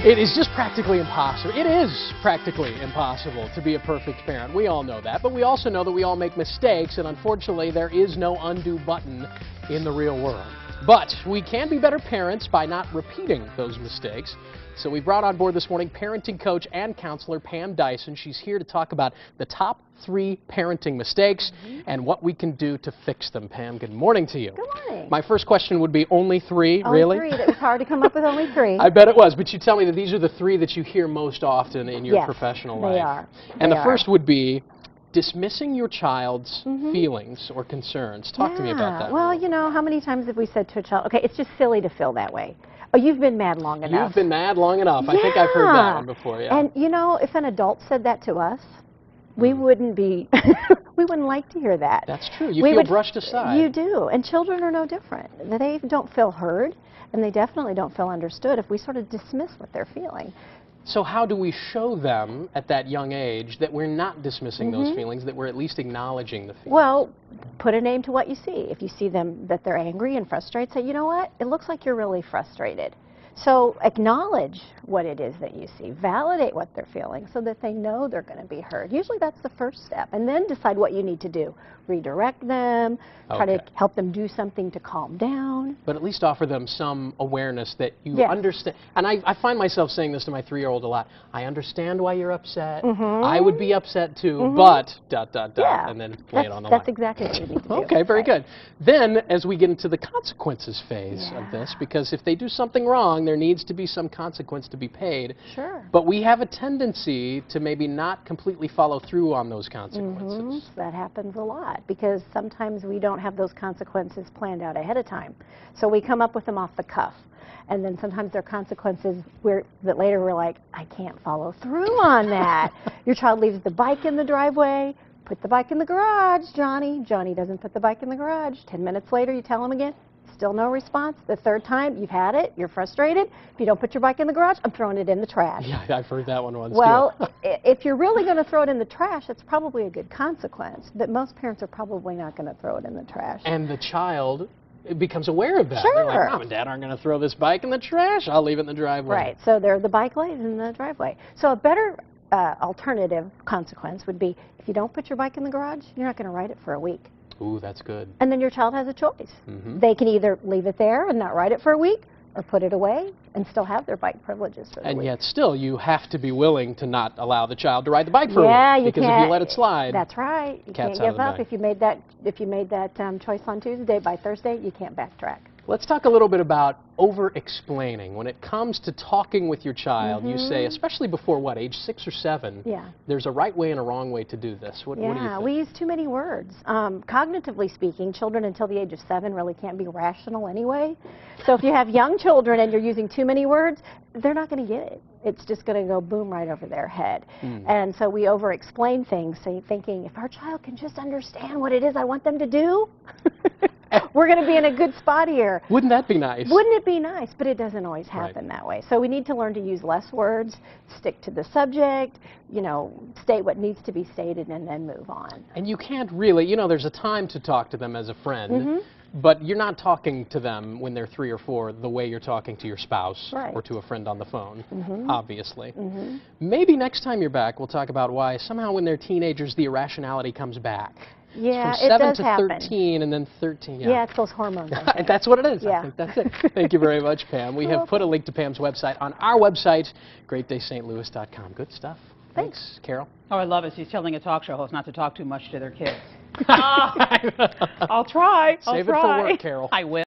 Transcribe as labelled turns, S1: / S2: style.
S1: It is just practically impossible. It is practically impossible to be a perfect parent. We all know that, but we also know that we all make mistakes, and unfortunately there is no undo button in the real world. But we can be better parents by not repeating those mistakes. So we brought on board this morning parenting coach and counselor Pam Dyson. She's here to talk about the top 3 parenting mistakes and what we can do to fix them. Pam, good morning to you.
S2: Good morning.
S1: My first question would be only 3, really?
S2: Only 3. It was hard to come up with only 3.
S1: I bet it was, but you tell me that these are the 3 that you hear most often in your professional life.
S2: They are.
S1: And the first would be dismissing your child's feelings or concerns. Talk to me about that.
S2: Well, you know, how many times have we said to a child, okay, it's just silly to feel that way. Oh, you've been mad long enough.
S1: You've been mad long enough. I think I've heard that one before, yeah.
S2: And, you know, if an adult said that to us, we wouldn't be, we wouldn't like to hear that.
S1: That's true. You feel brushed aside.
S2: You do. And children are no different. They don't feel heard, and they definitely don't feel understood if we sort of dismiss what they're feeling.
S1: So how do we show them at that young age that we're not dismissing those feelings, that we're at least acknowledging the feelings?
S2: Well, put a name to what you see. If you see them that they're angry and frustrated, say, you know what, it looks like you're really frustrated. So acknowledge what it is that you see. Validate what they're feeling so that they know they're going to be heard. Usually that's the first step. And then decide what you need to do. Redirect them, try to help them do something to calm down.
S1: But at least offer them some awareness that you understand. And I find myself saying this to my 3-year-old a lot. I understand why you're upset. I would be upset too, but ... and then lay it on the line.
S2: That's exactly what you need to do.
S1: Okay, very good. Then, as we get into the consequences phase of this, because if they do something wrong, there needs to be some consequence to be paid.
S2: Sure.
S1: But we have a tendency to maybe not completely follow through on those consequences.
S2: That happens a lot because sometimes we don't have those consequences planned out ahead of time. So we come up with them off the cuff. And then sometimes there are consequences that later we're like, I can't follow through on that. Your child leaves the bike in the driveway. Put the bike in the garage, Johnny. Johnny doesn't put the bike in the garage. 10 minutes later, you tell him again. Still no response. The 3rd time, you've had it, you're frustrated. If you don't put your bike in the garage, I'm throwing it in the trash.
S1: Yeah, I've heard that one once too.
S2: Well, if you're really going to throw it in the trash, it's probably a good consequence. But most parents are probably not going to throw it in the trash.
S1: And the child becomes aware of that.
S2: Sure.
S1: They're like, Mom and Dad aren't going to throw this bike in the trash. I'll leave it in the driveway.
S2: Right. So the bike lays in the driveway. So a better alternative consequence would be if you don't put your bike in the garage, you're not going to ride it for a week.
S1: Ooh, that's good.
S2: And then your child has a choice. They can either leave it there and not ride it for a week, or put it away and still have their bike privileges for the week.
S1: And yet still, you have to be willing to not allow the child to ride the bike for a week. Because if you let it slide,
S2: that's right. You can't
S1: cat's out of
S2: give
S1: the
S2: up.
S1: bag.
S2: If you made that choice on Tuesday, by Thursday, you can't backtrack.
S1: Let's talk a little bit about over-explaining. When it comes to talking with your child, you say, especially before what, age 6 or 7, there's a right way and a wrong way to do this. What do you think?
S2: We use too many words. Cognitively speaking, children until the age of 7 really can't be rational anyway. So if you have young children and you're using too many words, they're not going to get it. It's just going to go boom right over their head. And so we over-explain things, thinking, if our child can just understand what it is I want them to do, we're going to be in a good spot here.
S1: Wouldn't that be nice?
S2: Wouldn't it be nice? But it doesn't always happen that way. So we need to learn to use less words, stick to the subject, you know, state what needs to be stated, and then move on.
S1: And you can't really, you know, there's a time to talk to them as a friend, but you're not talking to them when they're 3 or 4 the way you're talking to your spouse or to a friend on the phone, obviously. Maybe next time you're back, we'll talk about why somehow when they're teenagers, the irrationality comes back.
S2: Yeah,
S1: from 7
S2: does
S1: to
S2: happen.
S1: 13, and then 13.
S2: Yeah, it's those hormones.
S1: That's what it is. I think that's it. Thank you very much, Pam. We have put a link to Pam's website on our website, greatdaystlouis.com. Good stuff. Thanks, Carol.
S3: Oh, I love it. She's telling a talk show host not to talk too much to their kids. I'll try.
S1: Save it for work, Carol.
S3: I will.